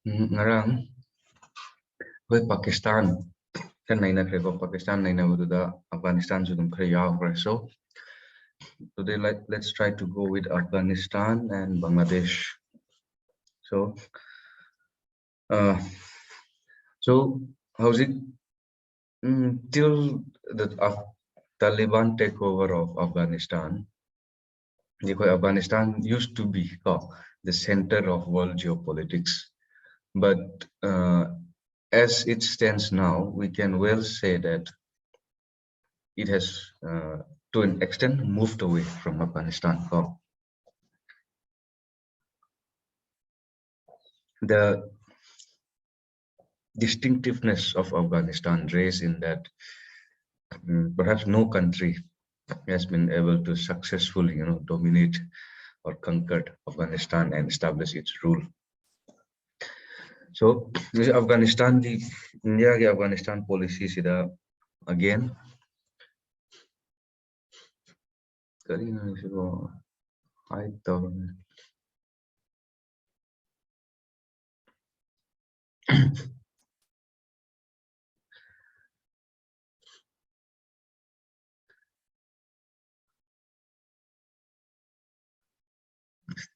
Ngarang with Pakistan kan naina krego Pakistan naina wuda Afghanistan sudum khriya so today let's try to go with Afghanistan and Bangladesh. So uh, so how's it till the Taliban takeover of Afghanistan? Afghanistan used to be the center of world geopolitics, but as it stands now, we can well say that it has, to an extent, moved away from Afghanistan. The distinctiveness of Afghanistan lies in that perhaps no country has been able to successfully, dominate or conquer Afghanistan and establish its rule. So, this Afghanistan, the India Afghanistan policy is again.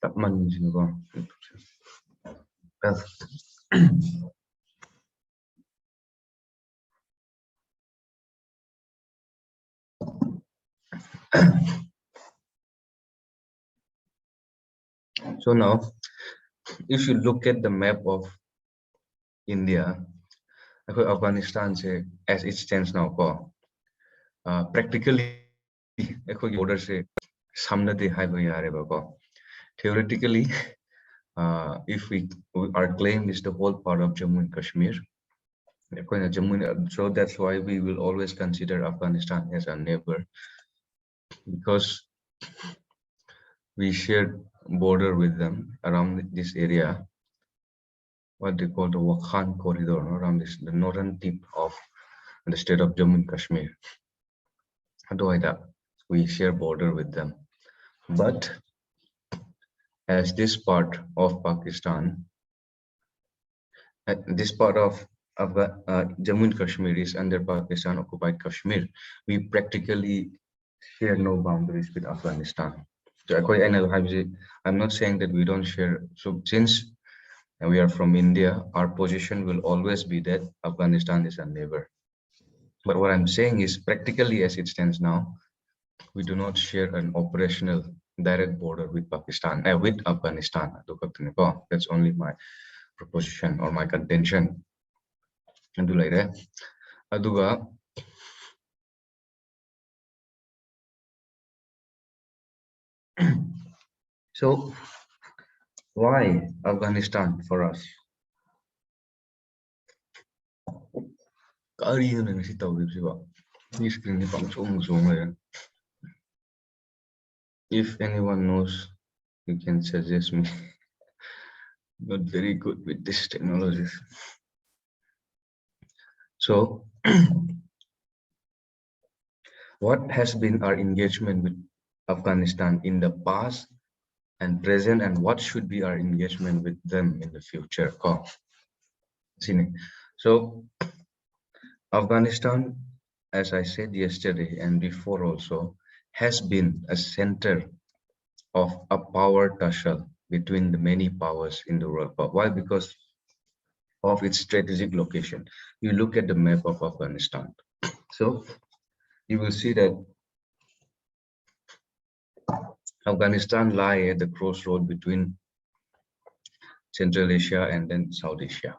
Takman sini ko. So now, if you look at the map of India, Afghanistan as it stands now, practically, border theoretically, if our claim is the whole part of Jammu and Kashmir, so that's why we will always consider Afghanistan as a neighbor, because we share border with them around this area, what they call the Wakhan corridor, around the northern tip of the state of Jammu and Kashmir. We share border with them, but as this part of Pakistan, this part of Jammu and Kashmir is under Pakistan occupied Kashmir, we practically share no boundaries with Afghanistan. So I'm not saying that we don't share. So since we are from India, our position will always be that Afghanistan is a neighbor. But what I'm saying is, practically as it stands now, we do not share an operational direct border with Pakistan, with Afghanistan. That's only my proposition or my contention. So why Afghanistan for us? If anyone knows, you can suggest me. Not very good with this technologies. So what has been our engagement with Afghanistan in the past and present, and what should be our engagement with them in the future? So Afghanistan, as I said yesterday and before also, has been a center of a power tussle between the many powers in the world. But why? Because of its strategic location. You look at the map of Afghanistan. So you will see that Afghanistan lies at the crossroad between Central Asia and then South Asia.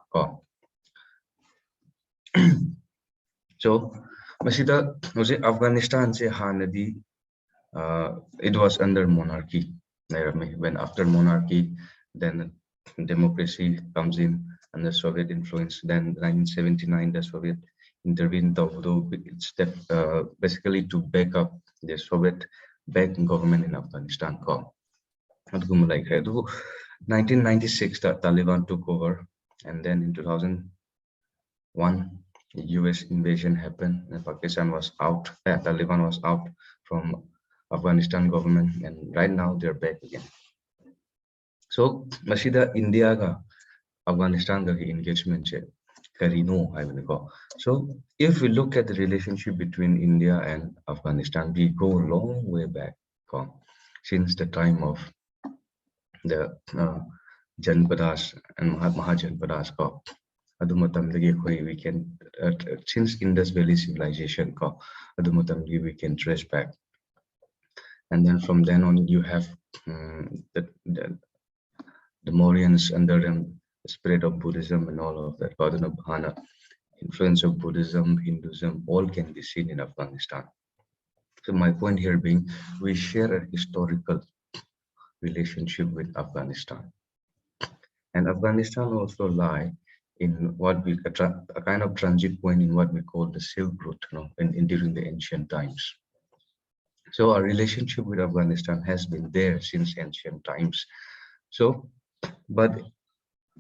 So, Afghanistan it was under monarchy. When after monarchy, then democracy comes in under Soviet influence. Then 1979, the Soviet intervened, though it's basically to back up the Soviet-backed government in Afghanistan. 1996, the Taliban took over, and then in 2001, the US invasion happened, and Pakistan was out. Taliban was out from Afghanistan government, and right now they're back again. So, Mashida India Afghanistan the engagement che karino haibniko. So if we look at the relationship between India and Afghanistan, we go a long way back since the time of the Janpadas and Mahajanpadas adu matamdagi we can since Indus Valley civilization adu matamdagi we can trace back, and then from then on you have the Mauryans under them, the spread of Buddhism and all of that. Padana influence of Buddhism, Hinduism, all can be seen in Afghanistan. So my point here being, we share a historical relationship with Afghanistan, and Afghanistan also lie in what we a kind of transit point in what we call the Silk Route, during the ancient times. So our relationship with Afghanistan has been there since ancient times. So, but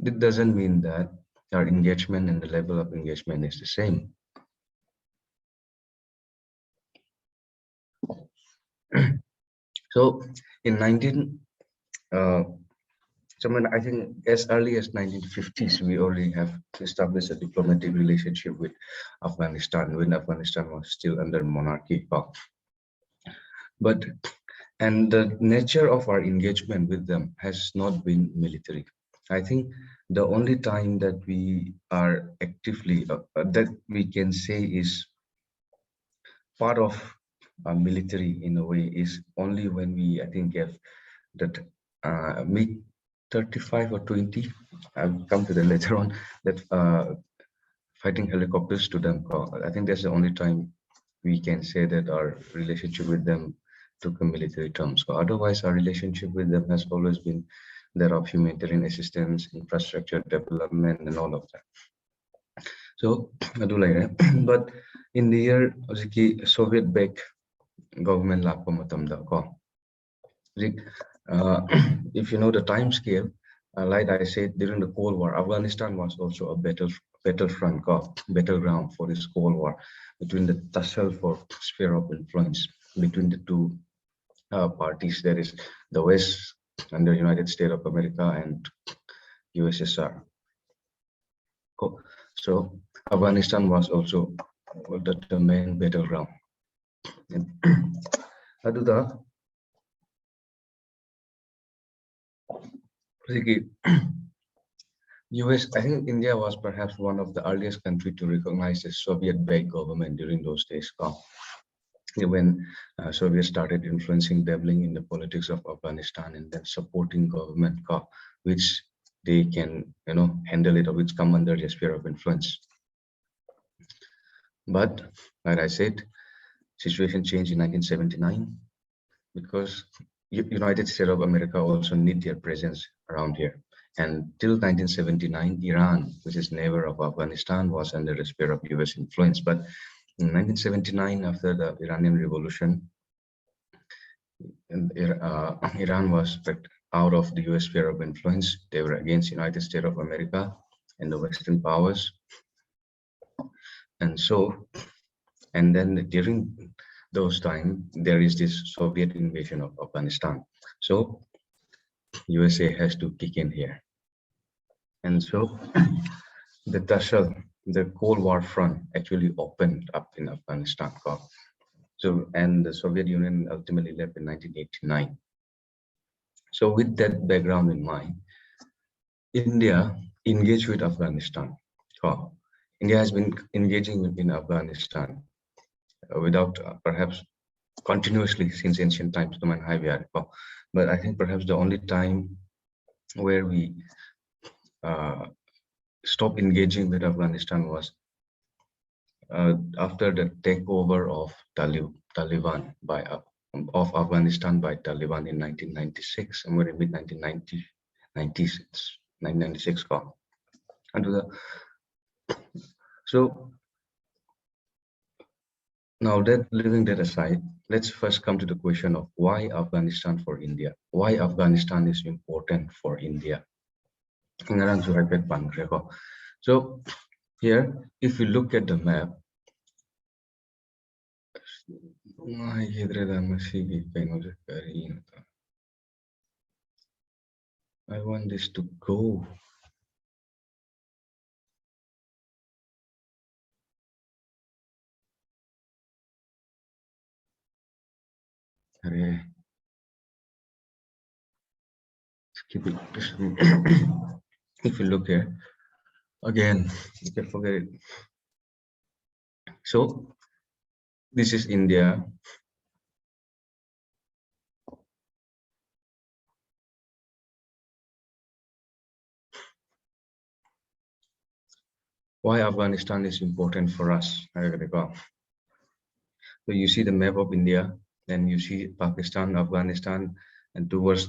it doesn't mean that our engagement and the level of engagement is the same. So in I think as early as 1950s, we already have established a diplomatic relationship with Afghanistan when Afghanistan was still under monarchy. But and the nature of our engagement with them has not been military. I think the only time that we are actively that we can say is part of military in a way is only when we, I think, have that MiG 35 or 20. I'll come to that later on. That fighting helicopters to them. I think that's the only time we can say that our relationship with them took a military terms. Otherwise, our relationship with them has always been that of humanitarian assistance, infrastructure development, and all of that. So, but in the year Soviet-backed government lakpa matamda if you know the time scale, like I said, during the Cold War, Afghanistan was also a battlefront, battleground for this Cold War between the tussle for sphere of influence between the two parties, that is the West under United States of America and USSR. So Afghanistan was also the main battleground. US, I think India was perhaps one of the earliest countries to recognize the Soviet-backed government during those days. When Soviets started influencing, dabbling in the politics of Afghanistan, and then supporting government, which they can, handle it, or which come under their sphere of influence. But like I said, situation changed in 1979 because United States of America also need their presence around here. And till 1979, Iran, which is neighbor of Afghanistan, was under the sphere of US influence. But in 1979, after the Iranian Revolution, Iran was out of the US sphere of influence. They were against United States of America and the Western powers. And so, and then during those times, there is this Soviet invasion of Afghanistan. So USA has to kick in here. And so the tussle, the Cold War front actually opened up in Afghanistan. So, and the Soviet Union ultimately left in 1989. So with that background in mind, India engaged with Afghanistan. India has been engaging in Afghanistan without perhaps continuously since ancient times, but I think perhaps the only time where we stopped engaging with Afghanistan was after the takeover of Taliban of Afghanistan by Taliban in 1996, somewhere in mid 1990s, 1996. So now that leaving that aside, let's first come to the question of why Afghanistan for India. Why Afghanistan is important for India. So here, if you look at the map, I want this to go. Okay. Keep it. If you look here again, you can forget it. So this is India. Why Afghanistan is important for us? So you see the map of India, then you see Pakistan, Afghanistan, and towards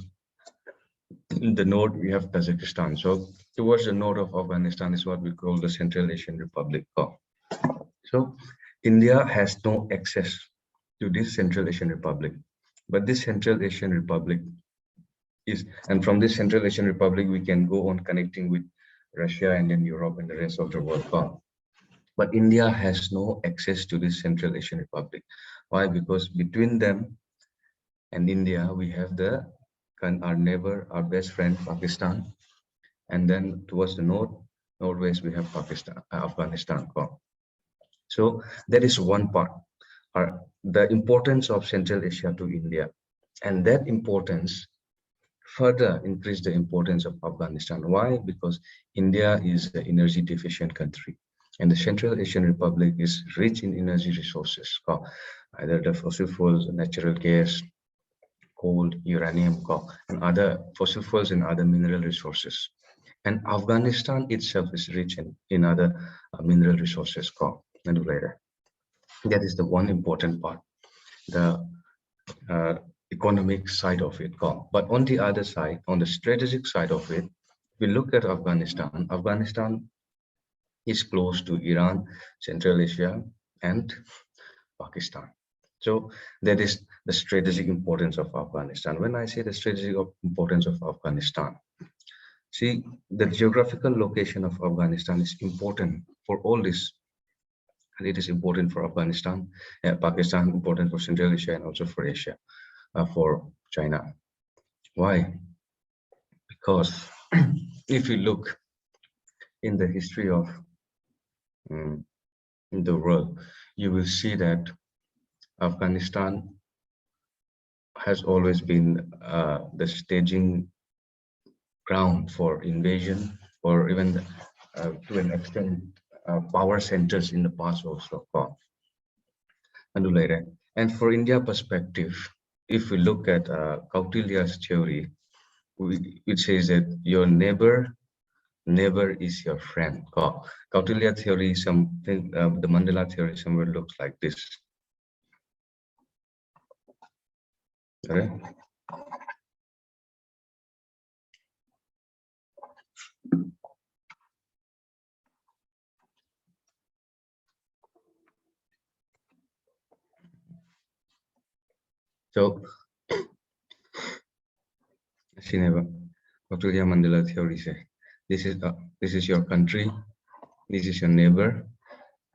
the north we have Tajikistan. So towards the north of Afghanistan is what we call the Central Asian Republic. So India has no access to this Central Asian Republic, but this Central Asian Republic is, and from this Central Asian Republic we can go on connecting with Russia and then Europe and the rest of the world. But India has no access to this Central Asian Republic. Why? Because between them and India, we have our neighbor, our best friend, Pakistan, and then towards the northwest, we have Afghanistan. So that is one part, the importance of Central Asia to India, and that importance further increased the importance of Afghanistan. Why? Because India is an energy deficient country, and the Central Asian Republic is rich in energy resources, either the fossil fuels, natural gas, coal, uranium, and other fossil fuels and other mineral resources. And Afghanistan itself is rich in other mineral resources. And later, that is the one important part, the economic side of it. But on the other side, on the strategic side of it, we look at Afghanistan. Afghanistan is close to Iran, Central Asia, and Pakistan. So that is the strategic importance of Afghanistan. When I say the strategic importance of Afghanistan, see, the geographical location of Afghanistan is important for all this. And it is important for Afghanistan, Pakistan, important for Central Asia, and also for Asia, for China. Why? Because if you look in the history of the world, you will see that Afghanistan has always been the staging ground for invasion, or even to an extent power centers in the past also. And for India perspective, if we look at Kautilya's theory, it says that your neighbor is your friend. Kautilya theory, something the Mandela theory somewhere looks like this. Right? So, Kautilya Mandela theory says, this is your country, this is your neighbor.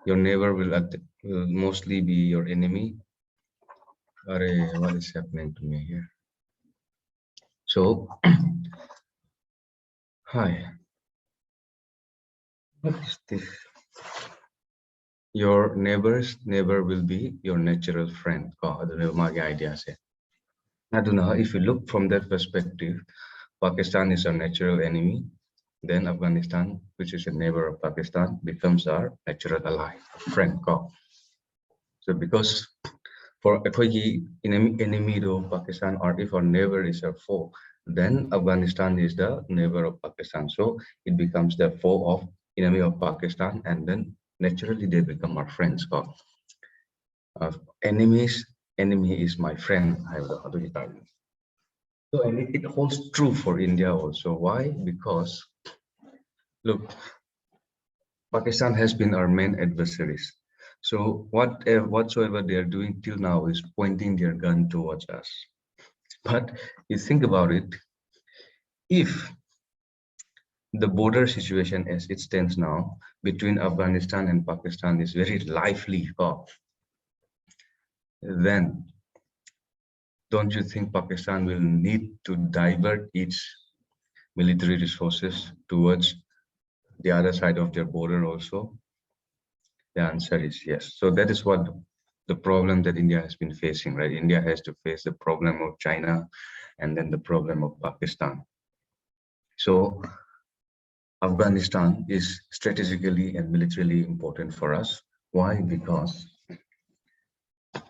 Your neighbor will mostly be your enemy. What is happening to me here? So, hi. What is this? Your neighbor's neighbor will be your natural friend. Idea. If you look from that perspective, Pakistan is our natural enemy. Then Afghanistan, which is a neighbor of Pakistan, becomes our natural ally, friend. So because for enemy of Pakistan, or if our neighbor is our foe, then Afghanistan is the neighbor of Pakistan. So it becomes the foe of enemy of Pakistan, and then naturally they become our friends. Enemy is my friend. So and it holds true for India also. Why? Because look, Pakistan has been our main adversaries. So whatsoever they are doing till now is pointing their gun towards us. But you think about it, if the border situation as it stands now between Afghanistan and Pakistan is very lively, then don't you think Pakistan will need to divert its military resources towards the other side of their border also? The answer is yes. So that is what the problem that India has been facing, right? India has to face the problem of China and then the problem of Pakistan. So Afghanistan is strategically and militarily important for us. Why? Because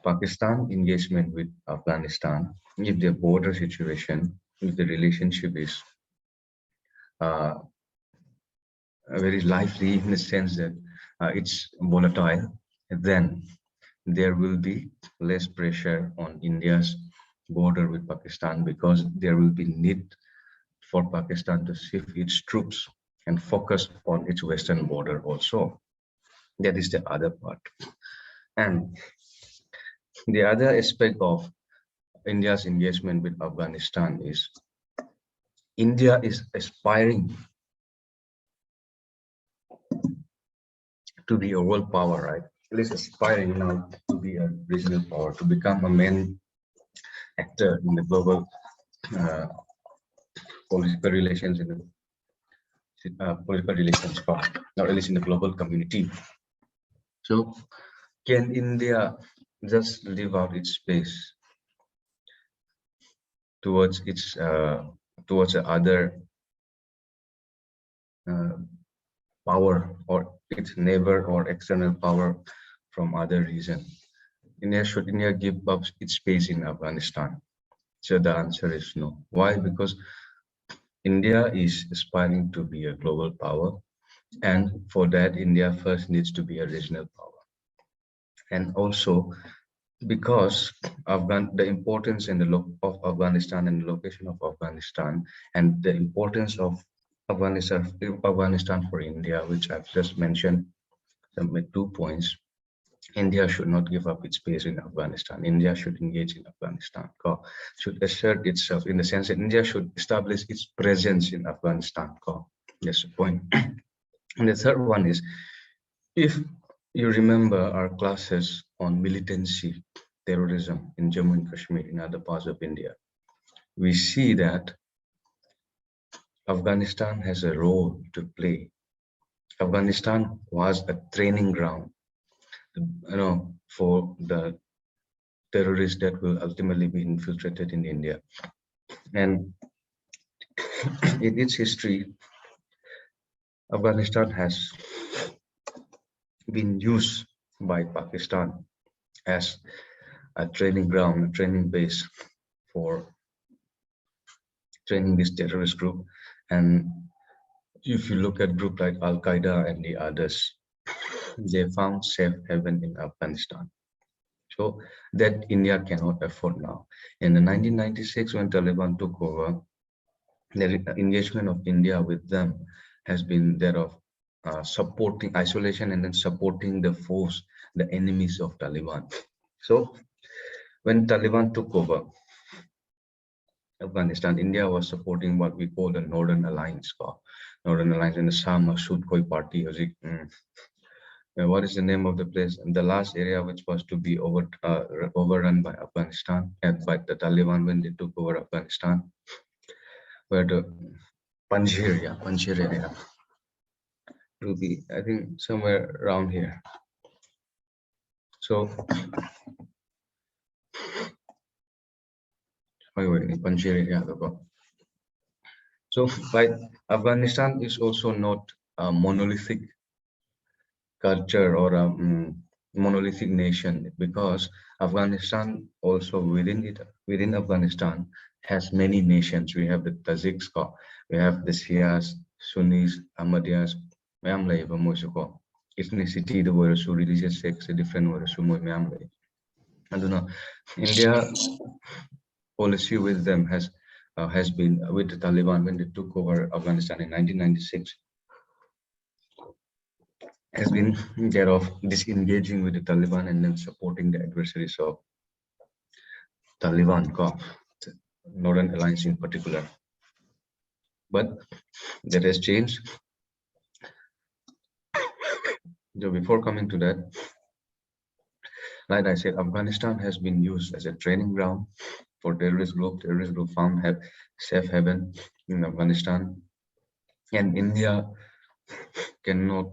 Pakistan engagement with Afghanistan, if the border situation, if the relationship is uh, very lively in the sense that it's volatile, then there will be less pressure on India's border with Pakistan, because there will be need for Pakistan to shift its troops and focus on its western border also. That is the other part. And the other aspect of India's engagement with Afghanistan is India is aspiring to be a world power, right? It is aspiring now to be a regional power, to become a main actor in the global uh, political relations in the political relations part, not at least in the global community. So can India just live out its space towards its towards the other uh, power or its neighbor or external power from other region? Should India give up its space in Afghanistan? So the answer is no. Why? Because India is aspiring to be a global power, and for that, India first needs to be a regional power. And also, because the importance and of Afghanistan and the location of Afghanistan and the importance of Afghanistan for India, which I've just mentioned, some 2 points. India should not give up its base in Afghanistan. India should engage in Afghanistan, should assert itself in the sense that India should establish its presence in Afghanistan. That's the point. And the third one is, if you remember our classes on militancy, terrorism in Jammu and Kashmir, in other parts of India, we see that Afghanistan has a role to play. Afghanistan was a training ground, for the terrorists that will ultimately be infiltrated in India. And in its history, Afghanistan has been used by Pakistan as a training ground, a training base for training this terrorist group. And if you look at groups like Al Qaeda and the others, they found safe haven in Afghanistan. So that India cannot afford now. In the 1996, when Taliban took over, the engagement of India with them has been that of supporting isolation and then supporting the foes, the enemies of Taliban. So when Taliban took over Afghanistan, India was supporting what we call the Northern Alliance. Northern Alliance in the Shah Massoud Koi party. What is the name of the place? The last area which was to be overrun by Afghanistan and by the Taliban when they took over Afghanistan, where the Panjshir area to be, I think, somewhere around here. So, Panjshir area. So, Afghanistan is also not a monolithic culture or a monolithic nation, because Afghanistan also within Afghanistan has many nations. We have the Tajiks, we have the Shias, Sunnis, Ahmadiyas, Mamlay, Bamusoko, ethnicity, the word so religious sects, a different word so Mamlay. I don't know. India policy with them has been with the Taliban when they took over Afghanistan in 1996. Has been that of disengaging with the Taliban and then supporting the adversaries of Taliban, Northern Alliance in particular. But that has changed. So before coming to that, like I said, Afghanistan has been used as a training ground for terrorist group. Terrorist group found have safe haven in Afghanistan, and India cannot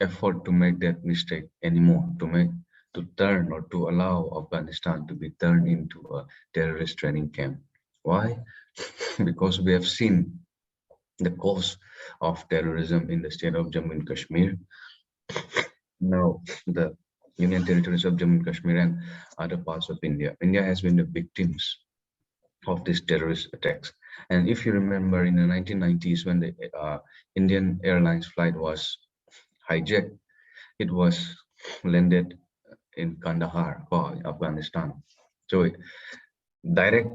afford to make that mistake anymore, to turn or to allow Afghanistan to be turned into a terrorist training camp. Why? Because we have seen the cause of terrorism in the state of Jammu and Kashmir. Now, the Union territories of Jammu and Kashmir and other parts of India. India has been the victims of these terrorist attacks. And if you remember in the 1990s when the Indian Airlines flight was hijacked, it was landed in Kandahar, Afghanistan. So direct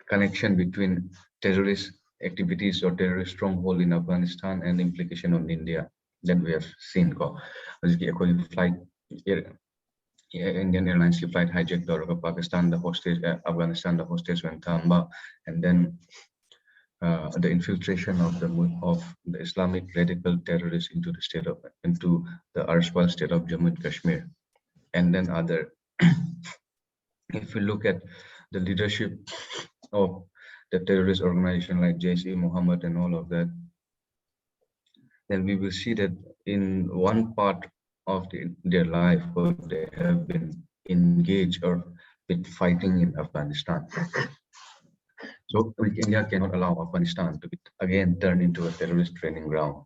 connection between terrorist activities or terrorist stronghold in Afghanistan and implication on India that we have seen. Flight Indian Airlines flight hijacked out of Pakistan, the hostage, Afghanistan, the hostage went Tamba, and then the infiltration of the Islamic radical terrorists into the erstwhile state of Jammu and Kashmir, and then other. If we look at the leadership of the terrorist organization like Jaish-e Mohammed and all of that, then we will see that in one part of their life where they have been engaged or been fighting in Afghanistan. So India cannot allow Afghanistan to be again turned into a terrorist training ground.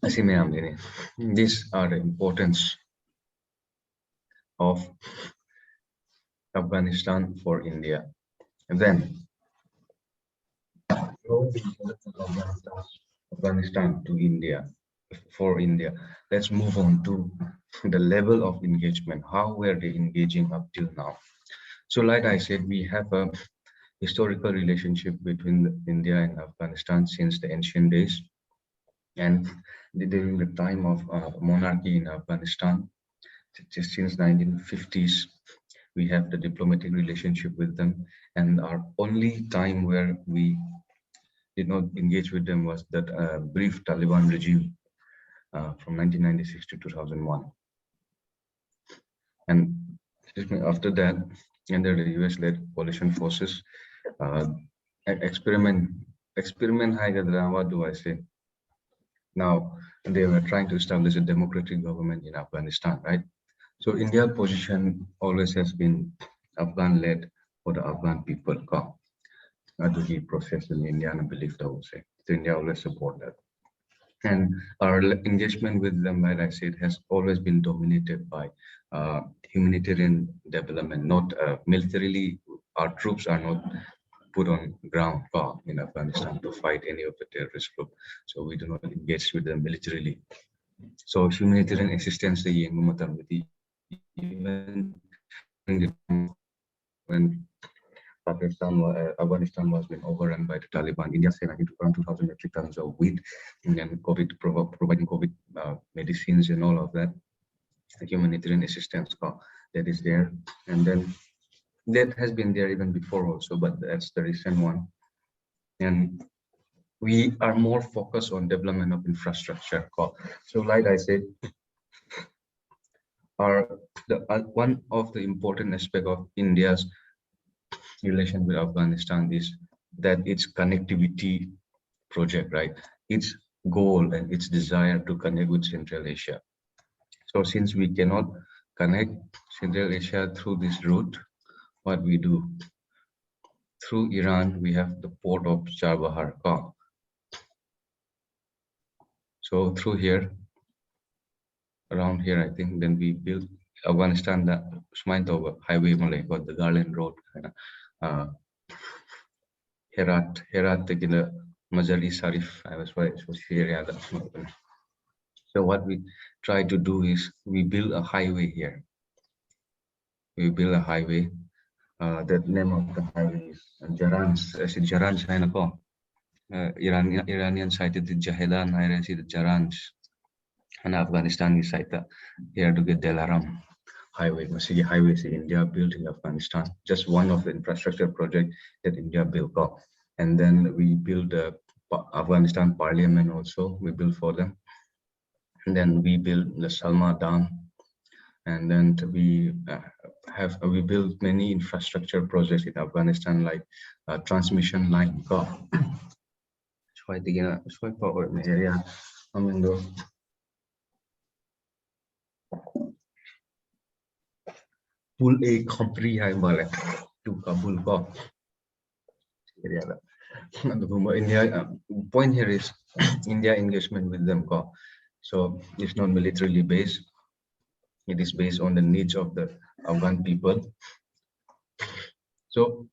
These are the importance of Afghanistan for India. And then Afghanistan to India, for India. Let's move on to the level of engagement. How were they engaging up till now? So like I said, we have a historical relationship between India and Afghanistan since the ancient days. And during the time of monarchy in Afghanistan, since 1950s, we have the diplomatic relationship with them. And our only time where we did not engage with them was that brief Taliban regime from 1996 to 2001. And after that, under the US-led coalition forces, experiment what do I say? Now, they were trying to establish a democratic government in Afghanistan, right? So India's position always has been Afghan-led for the Afghan people. To be processed in India and believed, I would say. So India always support that. And our engagement with them, like I said, has always been dominated by humanitarian development, not militarily. Our troops are not put on ground in Afghanistan to fight any of the terrorist group. So we do not engage with them militarily. So humanitarian assistance, even when Afghanistan was being overrun by the Taliban. India sent around 2,000 metric tons of wheat, and then providing COVID medicines and all of that. The humanitarian assistance that is there, and then that has been there even before also, but that's the recent one. And we are more focused on development of infrastructure. So, like I said, one of the important aspect of India's relation with Afghanistan is that its connectivity project, right? Its goal and its desire to connect with Central Asia. So since we cannot connect Central Asia through this route, what we do? Through Iran, we have the port of Charbahar. So through here, around here, I think, then we built Afghanistan, the Smaintova highway, got the Garland Road, Herat, the Mazari Sarif, I was here. So what we try to do is we build a highway here. We build a highway. The name of the highway is Jarans, Iranian side is the Jahedan, I see the Jarans, and Afghanistani side here to get Delaram highway. Masigi highway is India built in Afghanistan. Just one of the infrastructure project that India built. And then we build the Afghanistan parliament also. We built for them. And then we built the Salma Dam. And then we built many infrastructure projects in Afghanistan, like transmission line. fighting in a swipe power area. I mean, the pull a company high mallet to Kabul ko area. And the India point here is India engagement with them ko. So it's not militarily based. It is based on the needs of the Afghan people. So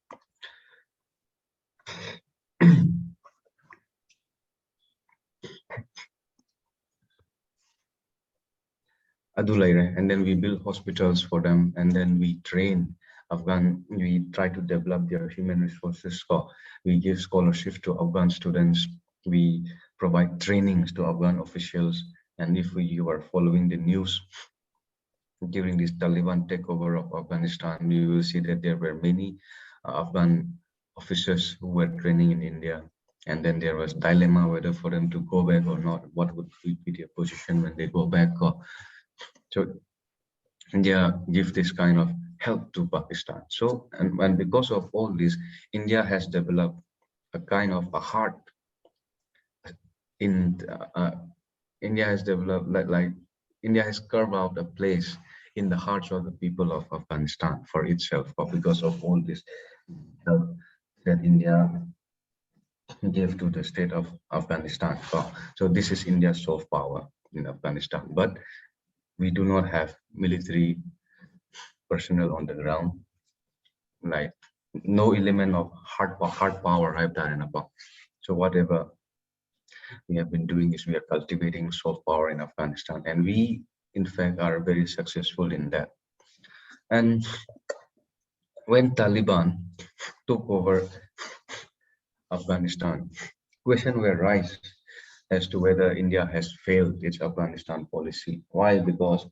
and then we build hospitals for them, and then we train Afghan. We try to develop their human resources. We give scholarships to Afghan students. We provide trainings to Afghan officials. And if you are following the news during this Taliban takeover of Afghanistan, you will see that there were many Afghan officers who were training in India. And then there was dilemma whether for them to go back or not. What would be their position when they go back? So India give this kind of help to Pakistan. So, and because of all this, India has developed a kind of a heart in India has developed like India has carved out a place in the hearts of the people of Afghanistan for itself, because of all this help that India gave to the state of Afghanistan. So this is India's soft power in Afghanistan, but we do not have military personnel on the ground, like no element of hard power I've done in about. So whatever we have been doing is we are cultivating soft power in Afghanistan, and we in fact are very successful in that. And when Taliban took over Afghanistan, question were raised as to whether India has failed its Afghanistan policy. Why? Because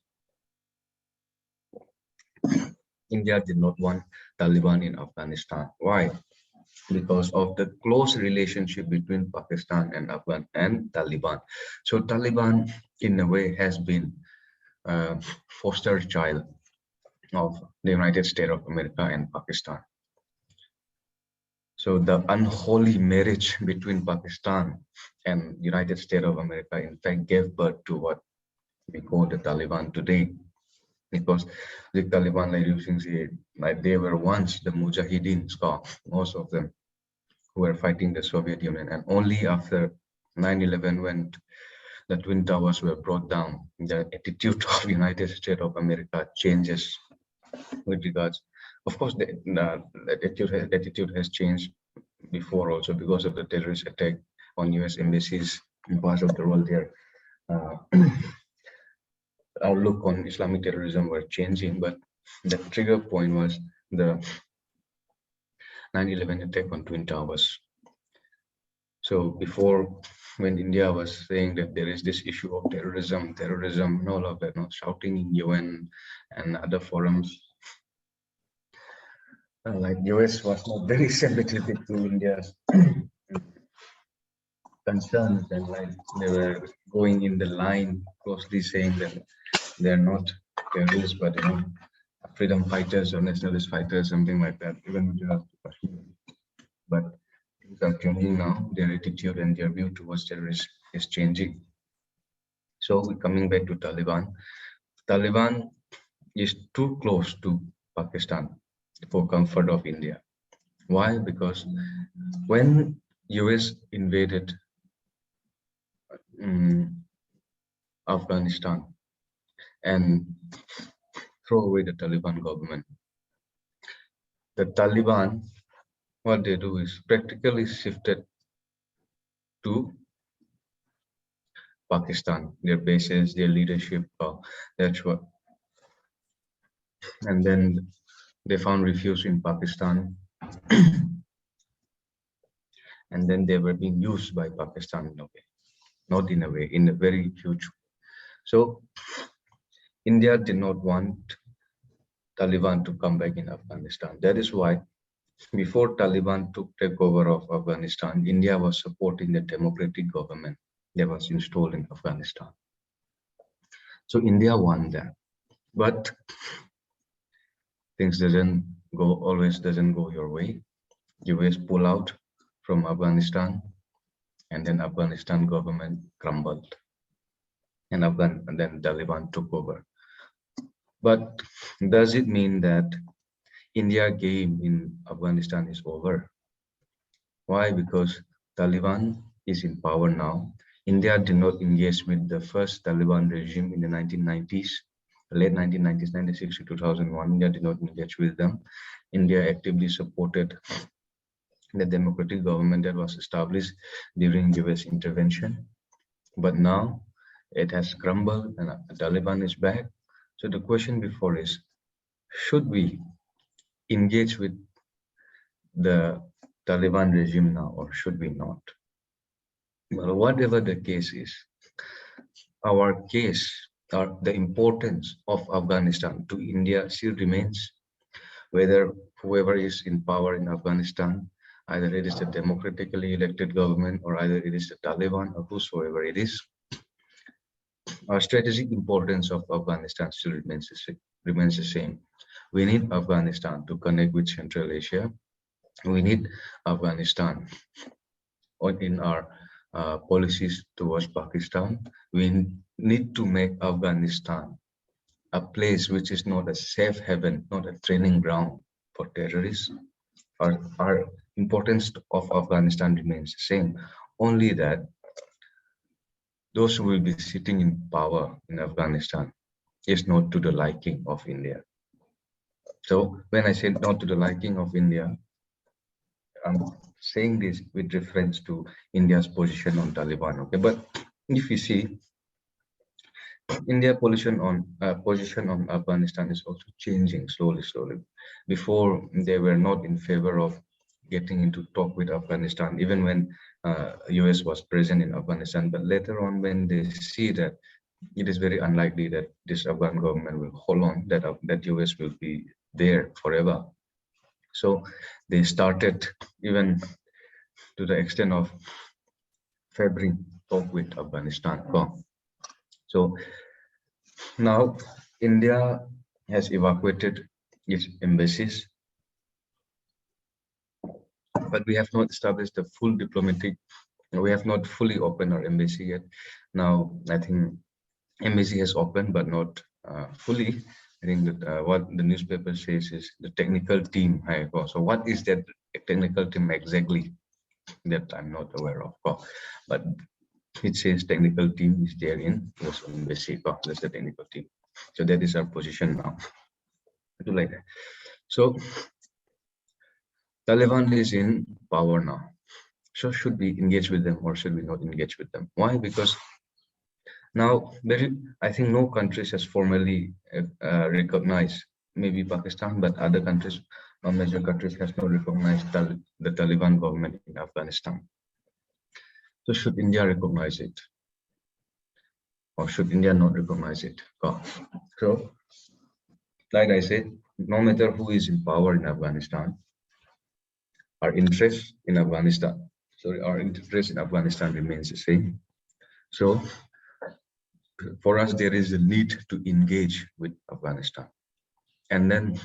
India did not want Taliban in Afghanistan. Why? Because of the close relationship between Pakistan and Afghan and Taliban. So Taliban, in a way, has been a foster child of the United States of America and Pakistan. So the unholy marriage between Pakistan and United States of America, in fact, gave birth to what we call the Taliban today. Because the Taliban, like you can see, like they were once the Mujahideen, most of them who were fighting the Soviet Union, and only after 9/11, when the Twin Towers were brought down, the attitude of United States of America changes with regards. Of course, the attitude has changed before also because of the terrorist attack on U.S. embassies in parts of the world. There, outlook on Islamic terrorism were changing, but the trigger point was the 9/11 attack on Twin Towers. So before, when India was saying that there is this issue of terrorism, and all of that, not shouting in UN and other forums, like US was not very sympathetic to India's concerns, and like they were going in the line closely saying that they're not terrorists, but freedom fighters or nationalist fighters, something like that, even with regards to Kashmir. But things are changing now. Their attitude and their view towards terrorists is changing. So we're coming back to Taliban. Taliban is too close to Pakistan for comfort of India. Why? Because when US invaded Afghanistan and throw away the Taliban government, the Taliban, what they do is practically shifted to Pakistan, their bases, their leadership, that's what. And then they found refuge in Pakistan. And then they were being used by Pakistan in a way, not in a way, in a very huge way. So India did not want Taliban to come back in Afghanistan. That is why before Taliban took takeover of Afghanistan, India was supporting the democratic government that was installed in Afghanistan. So India won that, but things always doesn't go your way. US pull out from Afghanistan, and then Afghanistan government crumbled, and then Taliban took over. But does it mean that India game in Afghanistan is over? Why? Because Taliban is in power now. India did not engage with the first Taliban regime in the 1990s, late 1990s, 96 to 2001. India did not engage with them. India actively supported the democratic government that was established during US intervention. But now it has crumbled and Taliban is back. So the question before is, should we engage with the Taliban regime now or should we not? Well, whatever the case is, our case or the importance of Afghanistan to India still remains, whether whoever is in power in Afghanistan, either it is the democratically elected government or either it is the Taliban or whosoever it is, our strategic importance of Afghanistan still remains the same. We need Afghanistan to connect with Central Asia. We need Afghanistan in our policies towards Pakistan. We need to make Afghanistan a place which is not a safe haven, not a training ground for terrorists. Our importance of Afghanistan remains the same, only that those who will be sitting in power in Afghanistan is not to the liking of India. So when I say not to the liking of India, I'm saying this with reference to India's position on Taliban. Okay, but if you see, India's position on Afghanistan is also changing slowly. Before they were not in favor of getting into talk with Afghanistan, even when US was present in Afghanistan. But later on, when they see that it is very unlikely that this Afghan government will hold on, that US will be there forever. So they started even to the extent of favoring talk with Afghanistan. So now India has evacuated its embassies, but we have not established the full diplomatic, we have not fully opened our embassy yet. Now I think embassy has opened, but not fully. I think that what the newspaper says is the technical team. So what is that technical team exactly? That I'm not aware of. But it says technical team is there in US embassy. That's the technical team. So that is our position now. I do like that. So Taliban is in power now. So should we engage with them or should we not engage with them? Why? Because now, I think no countries has formally recognized, maybe Pakistan, but other countries, major countries has not recognized the Taliban government in Afghanistan. So should India recognize it? Or should India not recognize it? So, like I said, no matter who is in power in Afghanistan, our interest in Afghanistan remains the same. So for us, there is a need to engage with Afghanistan. And then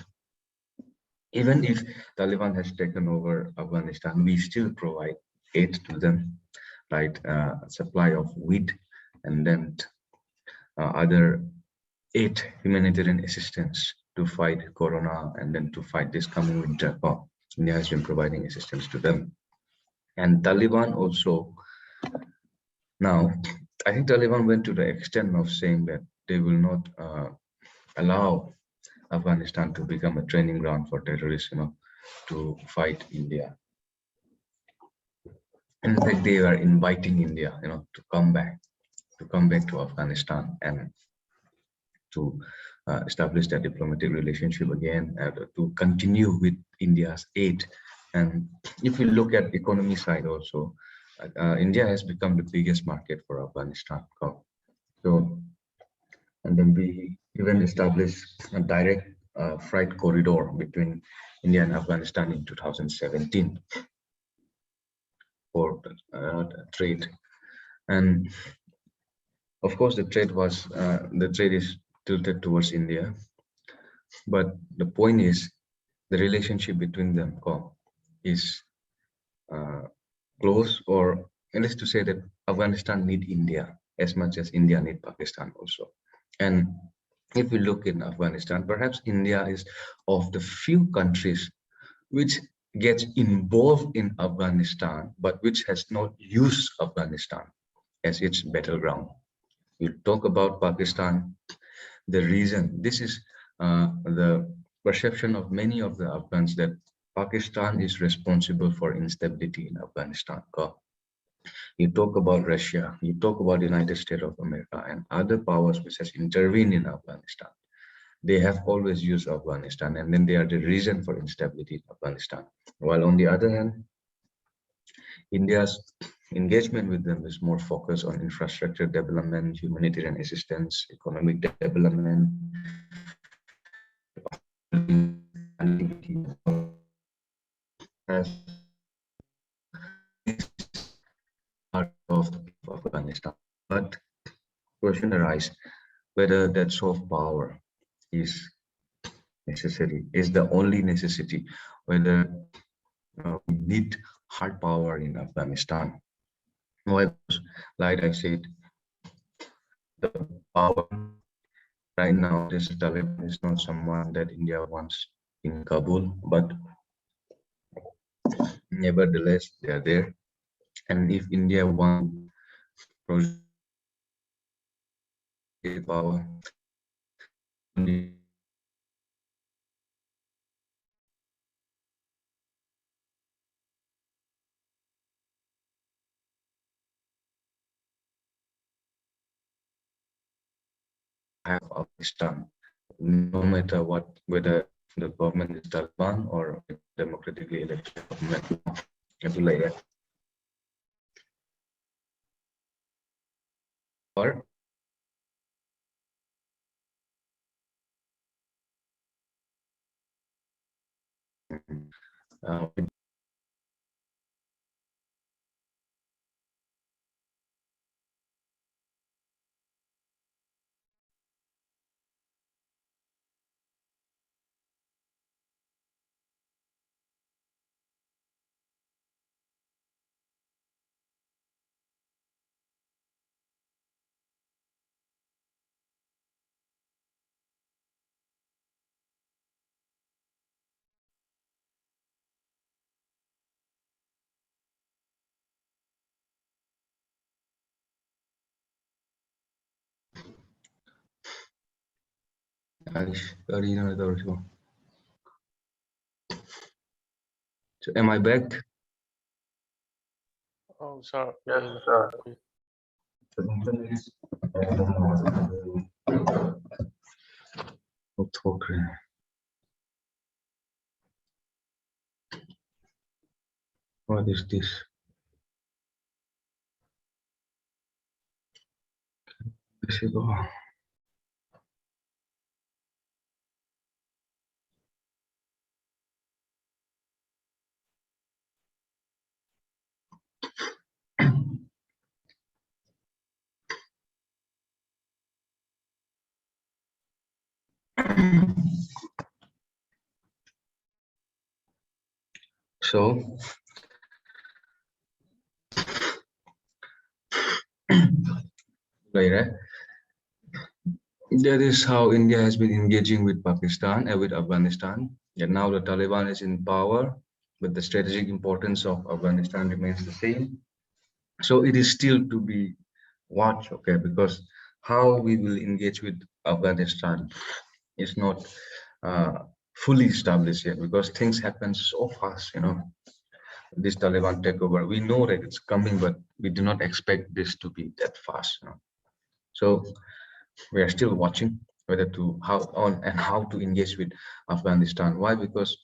even if Taliban has taken over Afghanistan, we still provide aid to them, like supply of wheat and then other aid, humanitarian assistance to fight Corona and then to fight this coming winter. India has been providing assistance to them. And Taliban also, now, I think Taliban went to the extent of saying that they will not allow Afghanistan to become a training ground for terrorists, to fight India. In fact, they are inviting India, to come back to Afghanistan and to establish that diplomatic relationship again, to continue with India's aid. And if we look at economy side also, India has become the biggest market for Afghanistan. So, and then we even established a direct freight corridor between India and Afghanistan in 2017 for trade. And of course, the trade is tilted towards India. But the point is, the relationship between them is close or and it's to say that Afghanistan need India as much as India need Pakistan also. And if we look in Afghanistan, perhaps India is of the few countries which gets involved in Afghanistan, but which has not used Afghanistan as its battleground. You talk about Pakistan, the reason this is the perception of many of the Afghans that Pakistan is responsible for instability in Afghanistan. You talk about Russia, you talk about the United States of America and other powers which has intervened in Afghanistan. They have always used Afghanistan, and then they are the reason for instability in Afghanistan. While on the other hand, India's engagement with them is more focused on infrastructure development, humanitarian assistance, economic development, as part of the people of Afghanistan. But question arises whether that soft power is necessary, is the only necessity, whether we need hard power in Afghanistan. Well, like I said, the power right now, this Taliban is not someone that India wants in Kabul, but nevertheless, they are there. And if India wants power, have Afghanistan, no matter what, whether the government is Taliban or democratically elected government. Like that. Or uh, so am I back? Oh, sorry. Yeah. What is this? So, right, that is how India has been engaging with Pakistan and with Afghanistan. And now the Taliban is in power, but the strategic importance of Afghanistan remains the same. So it is still to be watched, okay, because how we will engage with Afghanistan is not fully established yet because things happen so fast, this Taliban takeover. We know that it's coming, but we do not expect this to be that fast. So we are still watching whether to how on and how to engage with Afghanistan. Why? Because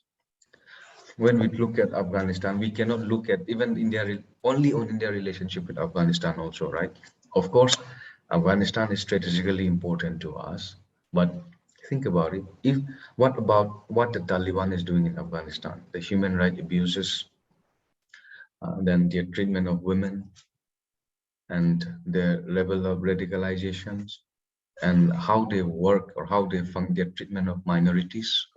when we look at Afghanistan, we cannot look at even India only on India relationship with Afghanistan also, right? Of course, Afghanistan is strategically important to us, but think about it. If what about what the Taliban is doing in Afghanistan, the human rights abuses, then their treatment of women, and the level of radicalizations, and how they work or how they function, their treatment of minorities,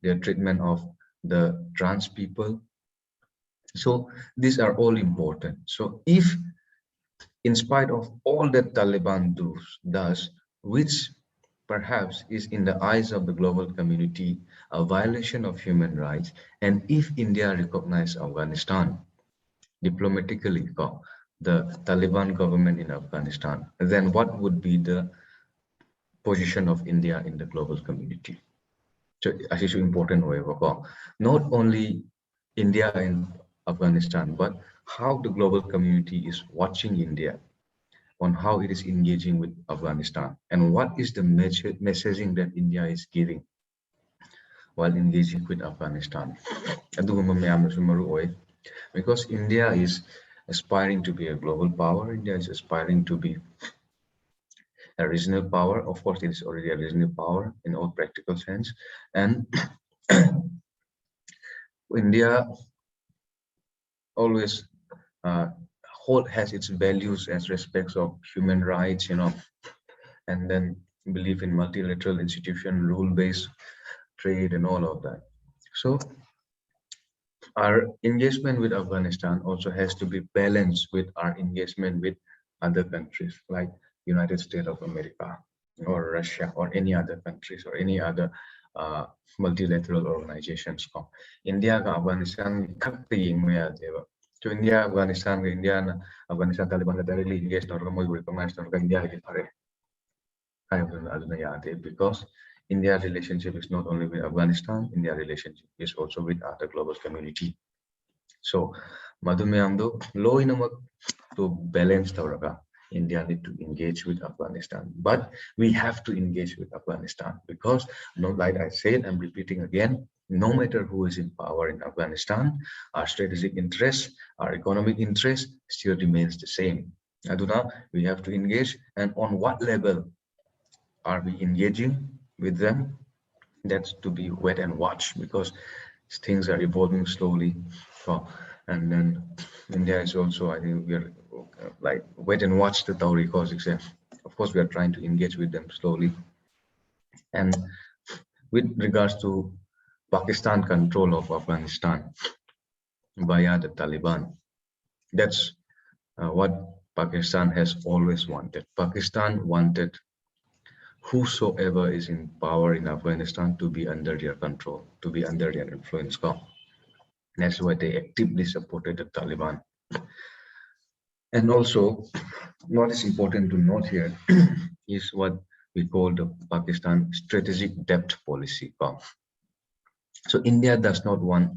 their treatment of the trans people, So these are all important. So if in spite of all that Taliban does, which perhaps is in the eyes of the global community a violation of human rights, and if India recognizes Afghanistan diplomatically, the Taliban government in Afghanistan, then what would be the position of India in the global community? So, actually, important way, not only India and Afghanistan, but how the global community is watching India on how it is engaging with Afghanistan and what is the messaging that India is giving while engaging with Afghanistan. ꯑꯗꯨꯒꯨꯝꯕ ꯃꯌꯥꯝꯅꯁꯨ ꯃꯔꯨ ꯑꯣꯏ. Because India is aspiring to be a global power. India is aspiring to be a regional power. Of course, it is already a regional power in all practical sense. And India always has its values as respects of human rights, and then believe in multilateral institution, rule-based trade, and all of that. So our engagement with Afghanistan also has to be balanced with our engagement with other countries like United States of America or Russia or any other countries or any other multilateral organizations. India and Afghanistan so India, Afghanistan, India, Afghanistan, Taliban directly engaged or recognized India because India's relationship is not only with Afghanistan, India's relationship is also with other global community. So, Madhumyamdo, low in to balance Tauraga, India need to engage with Afghanistan. But we have to engage with Afghanistan because, like I said, I'm repeating again, no matter who is in power in Afghanistan, our strategic interests, our economic interests still remains the same. Aduna, we have to engage, and on what level are we engaging with them? That's to be wait and watch because things are evolving slowly. And then India is also, I think we are like wait and watch the Tauri cause exam. Of course, we are trying to engage with them slowly. And with regards to Pakistan control of Afghanistan via the Taliban, that's what Pakistan has always wanted. Pakistan wanted whosoever is in power in Afghanistan to be under their control, to be under their influence. That's why they actively supported the Taliban. And also, what is important to note here is what we call the Pakistan strategic depth policy. So India does not want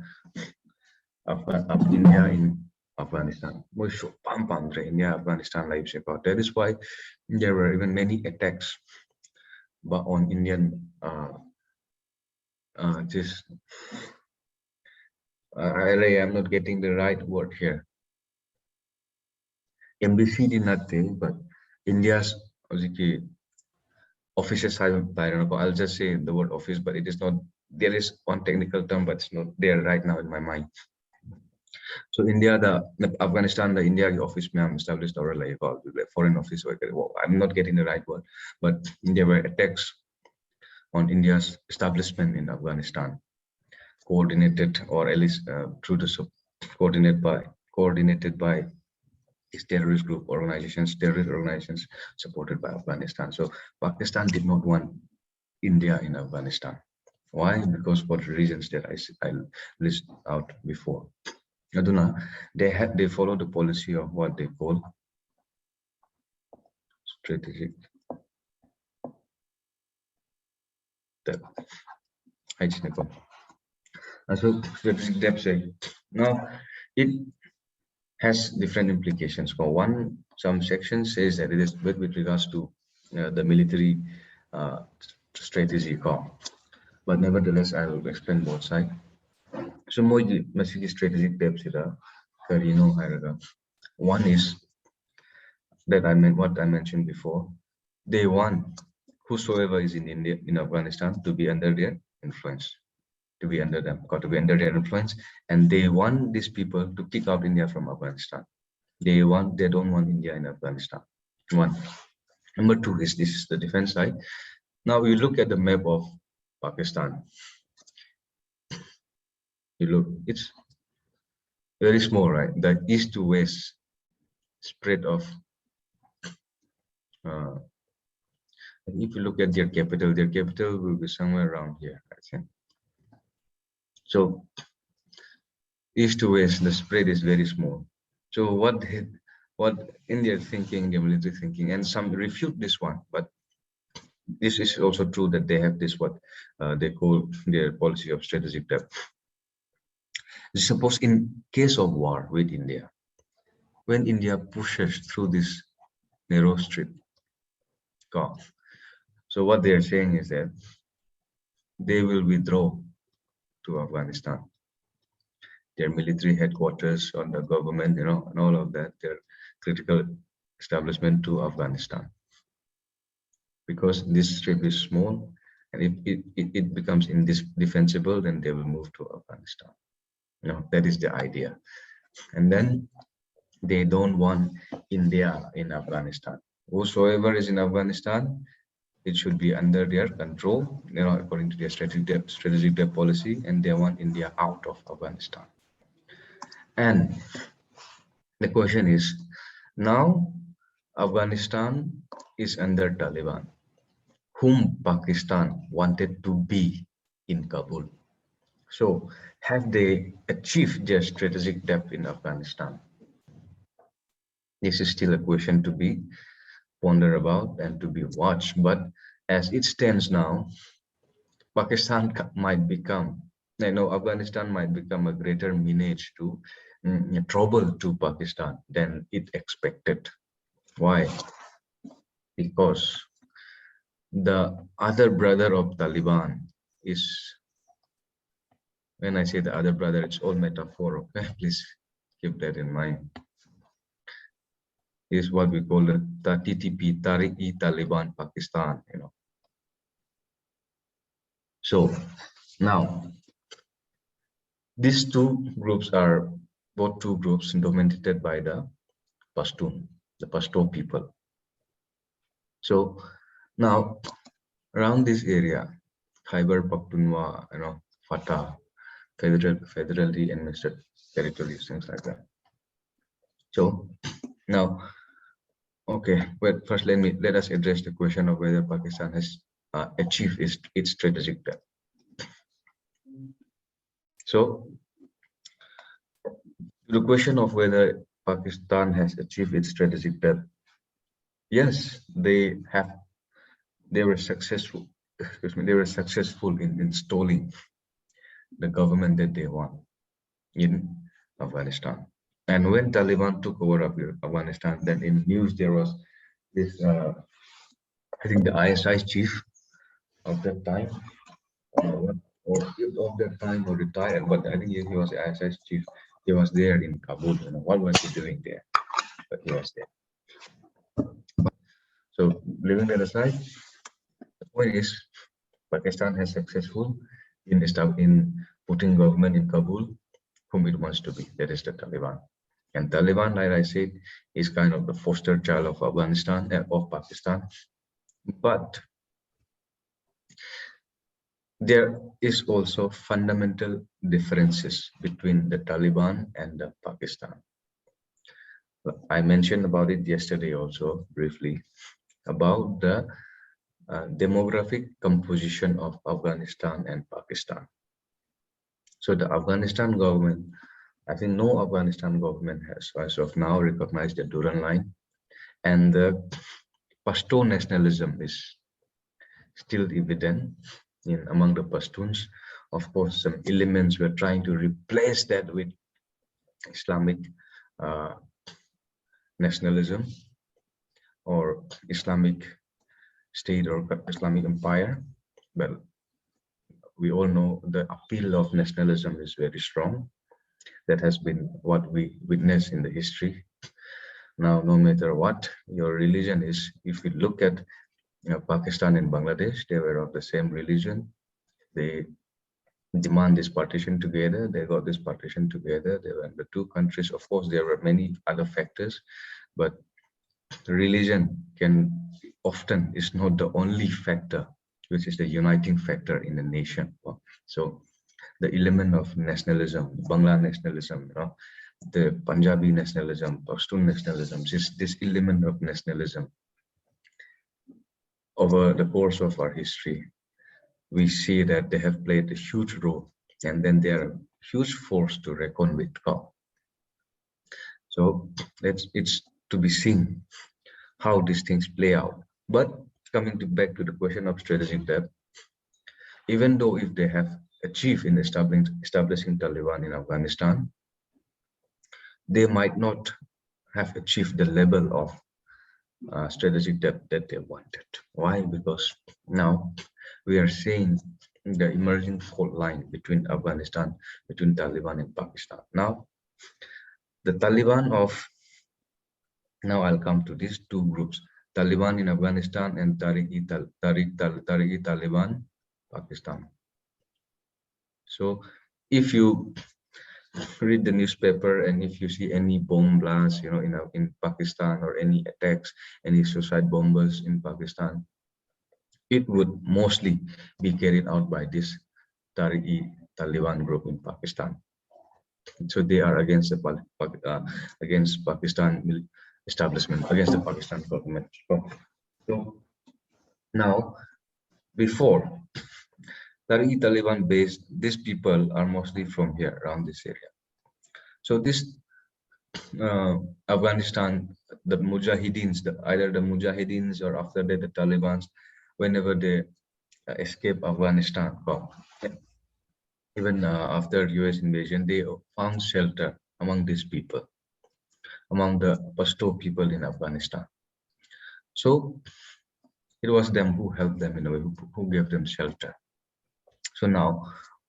India in Afghanistan. India, Afghanistan, that is why there were even many attacks but on Indian I'm not getting the right word here. Embassy did nothing, but India's offices, I'll just say the word office, but it is not, there is one technical term, but it's not there right now in my mind. So India, the Afghanistan, the India office established or like foreign office. Well, I'm not getting the right word, but there were attacks on India's establishment in Afghanistan, coordinated or at least through the coordinated by these terrorist terrorist organizations supported by Afghanistan. So Pakistan did not want India in Afghanistan. Why? Because for the reasons that I list out before. Aduna, they follow the policy of what they call strategic depth. So strategic depth say now it has different implications. For one, some section says that it is with regards to the military strategy call, but nevertheless I will explain both sides. So more strategic depth one is that I meant what I mentioned before. They want whosoever is in India, in Afghanistan, to be under their influence, to be under them, got to be under their influence, and they want these people to kick out India from Afghanistan. They don't want India in Afghanistan. One. Number two is this is the defense side. Now we look at the map of Pakistan. You look, it's very small, right? The east to west spread of, if you look at their capital will be somewhere around here, I think. So east to west, the spread is very small. So what in their thinking, their military thinking, and some refute this one, but this is also true that they have this what they call their policy of strategic depth. Suppose in case of war with India, when India pushes through this narrow strip, so what they are saying is that they will withdraw to Afghanistan. Their military headquarters on the government, and all of that, their critical establishment to Afghanistan. Because this strip is small, and if it becomes indefensible, then they will move to Afghanistan. That is the idea. And then they don't want India in Afghanistan. Whosoever is in Afghanistan, it should be under their control, according to their strategic policy, and they want India out of Afghanistan. And the question is, now Afghanistan is under Taliban, whom Pakistan wanted to be in Kabul. So have they achieved their strategic depth in Afghanistan? This is still a question to be pondered about and to be watched. But as it stands now, Pakistan might become, Afghanistan might become a greater menace to trouble to Pakistan than it expected. Why? Because the other brother of Taliban is, when I say the other brother, it's all metaphor, okay? Please keep that in mind. Is what we call the TTP, Tariq-e-Taliban Pakistan, So now, these both two groups dominated by the Pashtun people. So now, around this area, Khyber Pakhtunkhwa, Fatah, federally administered territories, things like that. So now, okay, but first let us address the question of whether Pakistan has achieved its strategic depth. So the question of whether Pakistan has achieved its strategic depth, yes, they were successful. Excuse me, they were successful in installing the government that they want in Afghanistan. And when Taliban took over Afghanistan, then in news there was this, I think the ISI chief of that time, or of that time, or retired, but I think he was the ISI chief. He was there in Kabul. What was he doing there? But he was there. So leaving that aside, the point is Pakistan has successful in putting government in Kabul whom it wants to be. That is the Taliban. And Taliban, like I said, is kind of the foster child of Afghanistan and of Pakistan. But there is also fundamental differences between the Taliban and the Pakistan. I mentioned about it yesterday also briefly about the demographic composition of Afghanistan and Pakistan. So the Afghanistan government, I think no Afghanistan government has, as of now, recognized the Durand line, and the Pashto nationalism is still evident among the Pashtuns. Of course, some elements were trying to replace that with Islamic nationalism or Islamic state or Islamic empire, but we all know the appeal of nationalism is very strong. That has been what we witness in the history. Now, no matter what your religion is, if you look at Pakistan and Bangladesh, they were of the same religion. They demand this partition together. They got this partition together. They were the two countries. Of course, there were many other factors, but religion often is not the only factor, which is the uniting factor in a nation. So the element of nationalism, Bangla nationalism, the Punjabi nationalism, Pashtun nationalism, this element of nationalism over the course of our history, we see that they have played a huge role, and then they are a huge force to reckon with. So it's to be seen how these things play out. But coming back to the question of strategic depth, even though if they have achieved in establishing Taliban in Afghanistan, they might not have achieved the level of strategic depth that they wanted. Why? Because now we are seeing the emerging fault line between Afghanistan, between Taliban and Pakistan. Now, the Taliban of now I'll come to these two groups: Taliban in Afghanistan and Taliban Pakistan. So, if you read the newspaper and if you see any bomb blasts, in Pakistan, or any attacks, any suicide bombers in Pakistan, it would mostly be carried out by this Taliban group in Pakistan. So they are against the against Pakistan establishment, against the Pakistan government. So now, before Taliban based, these people are mostly from here around this area. So this Afghanistan, the Mujahideens, either the Mujahideens or after that the Taliban, whenever they escape Afghanistan, even after US invasion, they found shelter among these people, among the Pashto people in Afghanistan. So it was them who helped them in a way, who gave them shelter. So now,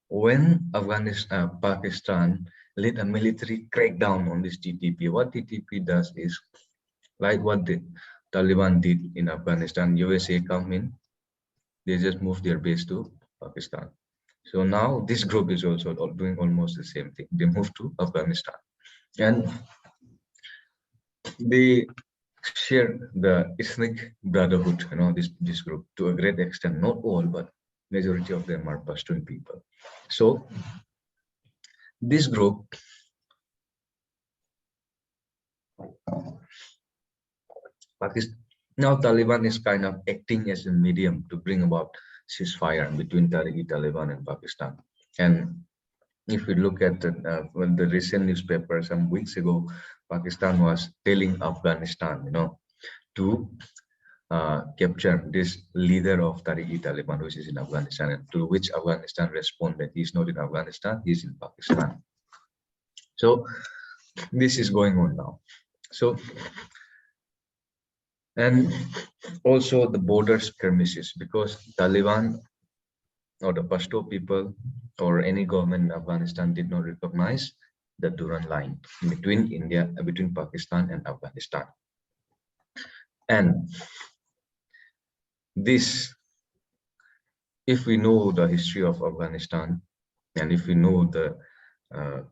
when Pakistan led a military crackdown on this TTP, what TTP does is like what the Taliban did in Afghanistan. USA come in, they just move their base to Pakistan. So now this group is also doing almost the same thing. They move to Afghanistan, and they share the ethnic brotherhood. This group to a great extent, not all, but majority of them are Pashtun people. So this group Pakistan, now Taliban is kind of acting as a medium to bring about ceasefire between Taliban and Pakistan. And if we look at the recent newspaper some weeks ago, Pakistan was telling Afghanistan, to capture this leader of Taliban, which is in Afghanistan, and to which Afghanistan responded, he's not in Afghanistan, he's in Pakistan. So this is going on now. So, and also the border skirmishes, because Taliban or the Pashto people or any government in Afghanistan did not recognize the Durand line between Pakistan and Afghanistan. And this, if we know the history of Afghanistan, and if we know the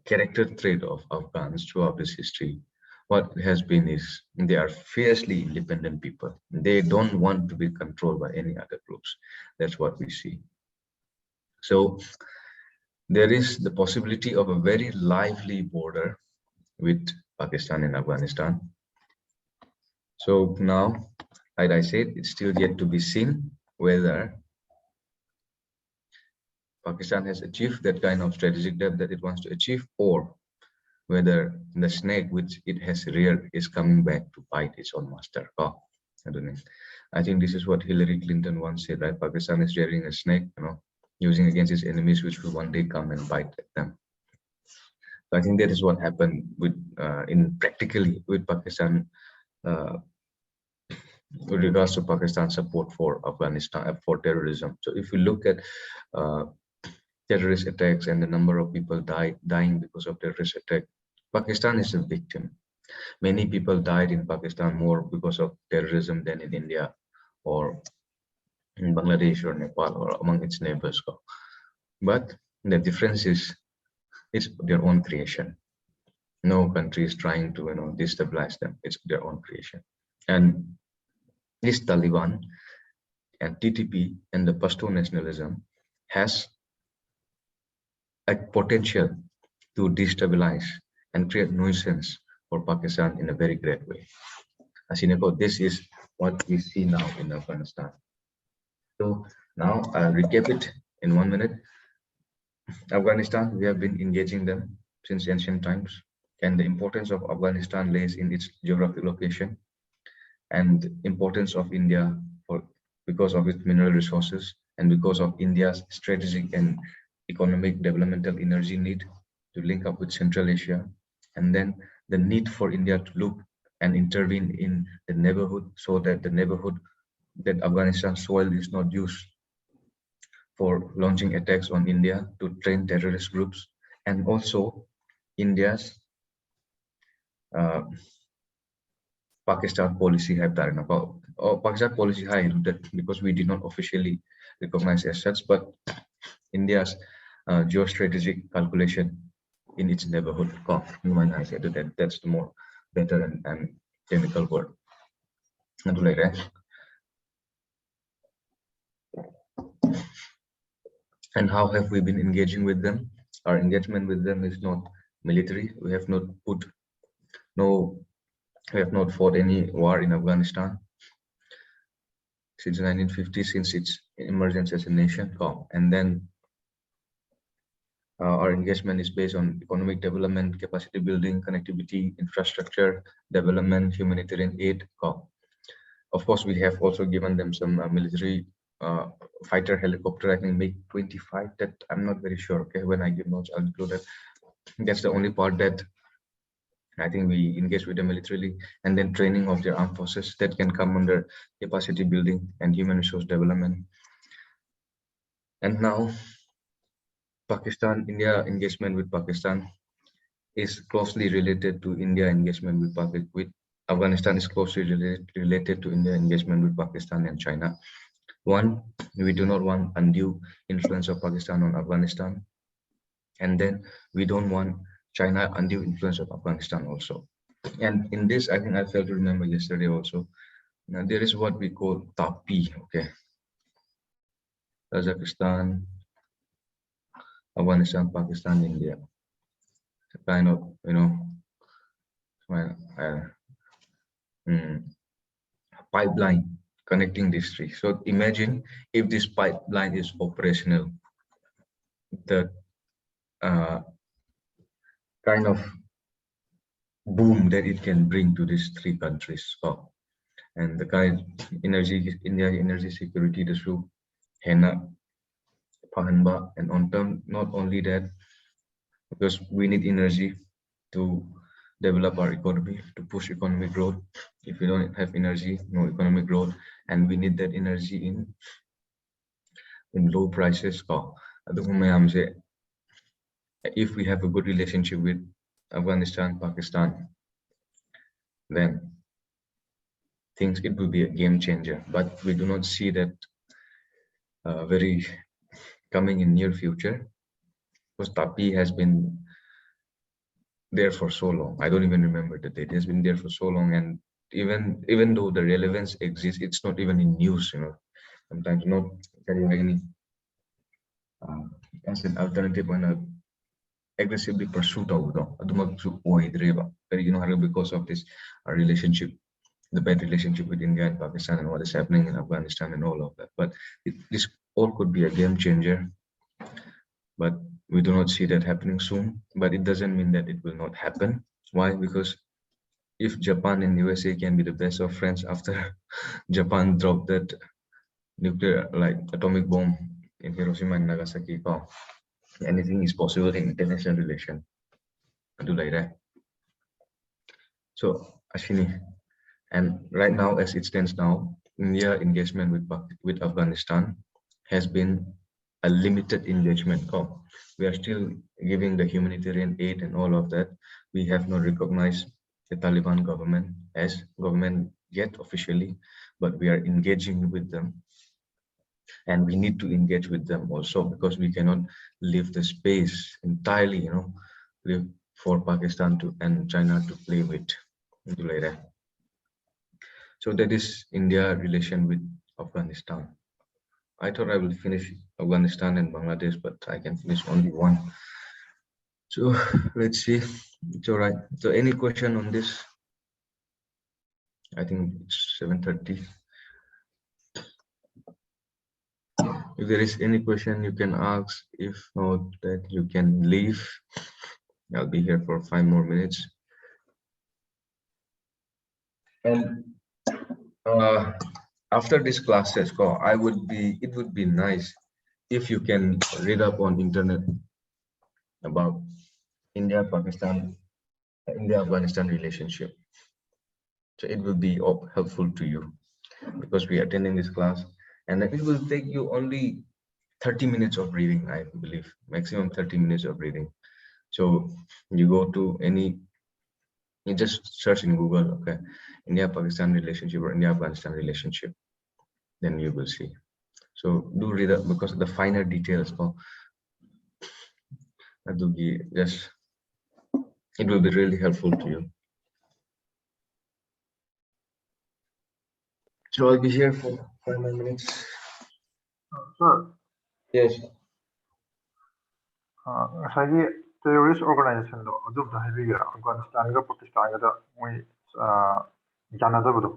character trait of Afghans throughout this history, what has been is they are fiercely independent people. They don't want to be controlled by any other groups. That's what we see. So there is the possibility of a very lively border with Pakistan and Afghanistan. So now, like I said, it's still yet to be seen whether Pakistan has achieved that kind of strategic depth that it wants to achieve, or whether the snake which it has reared is coming back to bite its own master. I don't know. I think this is what Hillary Clinton once said, right? Pakistan is rearing a snake, using against its enemies, which will one day come and bite at them. So I think that is what happened with practically with Pakistan, with regards to Pakistan's support for Afghanistan, for terrorism. So if we look at terrorist attacks and the number of people dying because of terrorist attack, Pakistan is a victim. Many people died in Pakistan more because of terrorism than in India or in Bangladesh or Nepal or among its neighbors. But the difference is it's their own creation. No country is trying to destabilize them. It's their own creation. And this Taliban and TTP and the Pashto nationalism has a potential to destabilize and create nuisance for Pakistan in a very great way. Asineko, this is what we see now in Afghanistan. So now I'll recap it in 1 minute. Afghanistan, we have been engaging them since ancient times, and the importance of Afghanistan lays in its geographic location and importance of India for because of its mineral resources and because of India's strategic and economic developmental energy need to link up with Central Asia, and then the need for India to look and intervene in the neighborhood so that the neighborhood that Afghanistan soil is not used for launching attacks on India to train terrorist groups, and also India's uh, Pakistan policy have that about Pakistan policy high that because we did not officially recognize as such, but India's geostrategic calculation in its neighborhood. I said that's the more better and technical word. And how have we been engaging with them? Our engagement with them is not military. We have not put no, we have not fought any war in Afghanistan since 1950, since its emergence as a nation. And then our engagement is based on economic development, capacity building, connectivity, infrastructure development, humanitarian aid. Of course, we have also given them some military fighter helicopter. I think MiG-25. That I'm not very sure. Okay, when I give notes, I'll include that. That's the only part that I think we engage with them militarily, and then training of their armed forces that can come under capacity building and human resource development. And now, India engagement with Pakistan is closely related to India engagement with Afghanistan is closely related to India engagement with Pakistan and China. One, we do not want undue influence of Pakistan on Afghanistan, and then we don't want China undue influence of Afghanistan also. And in this, I think I failed to remember yesterday also. Now there is what we call TAPI, okay. Kazakhstan, Afghanistan, Pakistan, India. It's a kind of, pipeline connecting these three. So imagine if this pipeline is operational, the kind of boom that it can bring to these three countries. And the kind India energy security, the through Hena, Pahanba, and on term, not only that, because we need energy to develop our economy, to push economic growth. If we don't have energy, no economic growth, and we need that energy in low prices. If we have a good relationship with Afghanistan, Pakistan, then it will be a game changer. But we do not see that very coming in near future, because TAPI has been there for so long. I don't even remember the date. It has been there for so long, and even though the relevance exists, it's not even in news. Sometimes not very any as an alternative when aggressively pursued because of this relationship, the bad relationship with India and Pakistan, and what is happening in Afghanistan and all of that. But this all could be a game changer, but we do not see that happening soon. But it doesn't mean that it will not happen. Why? Because if Japan and USA can be the best of friends after Japan dropped that nuclear, like atomic bomb in Hiroshima and Nagasaki, anything is possible in international relation. Do like that. So Ashwini, and right now, as it stands now, India engagement with Afghanistan has been a limited engagement. We are still giving the humanitarian aid and all of that. We have not recognized the Taliban government as government yet officially, but we are engaging with them. And we need to engage with them also, because we cannot leave the space entirely, for Pakistan and China to play with. So that is India relation with Afghanistan. I thought I will finish Afghanistan and Bangladesh, but I can finish only one. So let's see. It's all right. So any question on this? I think it's 7:30. If there is any question, you can ask. If not, that you can leave. I'll be here for 5 more minutes. And after this classes, it would be nice if you can read up on internet about India-Afghanistan relationship. So it will be helpful to you because we are attending this class, and it will take you only 30 minutes of reading, I believe, maximum 30 minutes of reading. So you go to you just search in Google, okay, India-Pakistan relationship or India-Afghanistan relationship, then you will see. So do read up because the finer details of that will be just, it will be really helpful to you. So I'll be here for 5 more minutes. Sir, Yes. ꯉꯁꯥꯏꯒꯤ terrorist organizationꯗꯣ ꯑꯗꯨꯝꯇ ꯍꯥꯏꯕꯤꯒꯦꯔꯥ ꯑꯐꯒꯥꯅꯤꯁꯇꯥꯟꯒ ꯄꯥꯀꯤꯁꯇꯥꯟꯒꯗ ꯃꯣꯏ ꯌꯥꯅꯗꯕꯗꯣ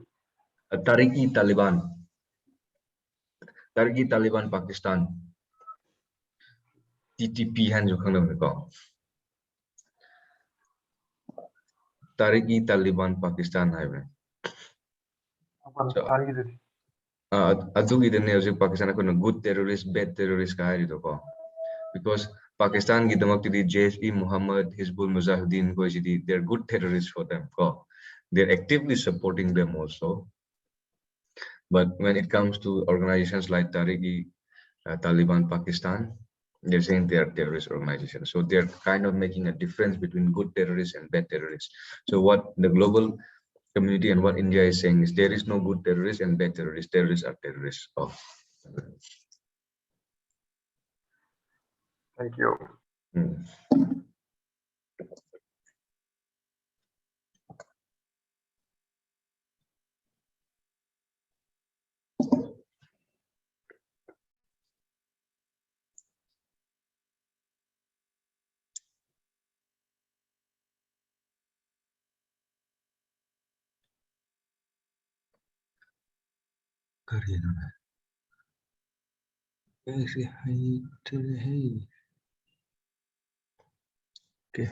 Tariki Taliban Pakistan TTP hanjo khangnamniko. Tariki Taliban Pakistan haibre. ꯑꯐꯒꯥꯅꯤꯁꯇꯥꯟꯒꯤꯗꯨꯗꯤ Adugidane hojik Pakistan ko good terrorist, bad terrorist ka hairi ko. Because Pakistan ki damakti JSP Muhammad Hizbul Mujahideen ko they're good terrorists for them ko. They're actively supporting them also. But when it comes to organizations like Tariki Taliban Pakistan, they're saying they are terrorist organizations. So they're kind of making a difference between good terrorists and bad terrorists. So what the global community and what India is saying is there is no good terrorists and bad terrorists. Terrorists are terrorists. Oh. Thank you. Okay.